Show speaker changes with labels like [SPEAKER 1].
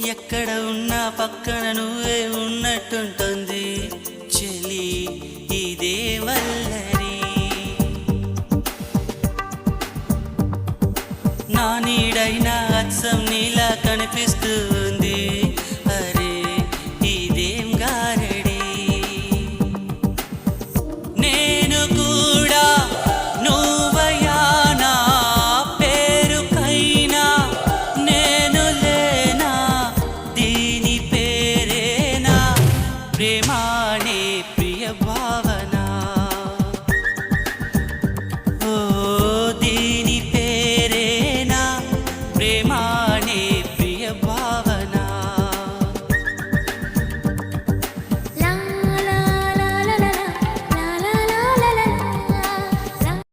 [SPEAKER 1] ఎక్కడ ఉన్నా పక్కన నువ్వే ఉన్నట్టుంటుంది చెలి ఇదే వల్లరి నా నీడైనా అచ్చం నీలా కనిపిస్తూ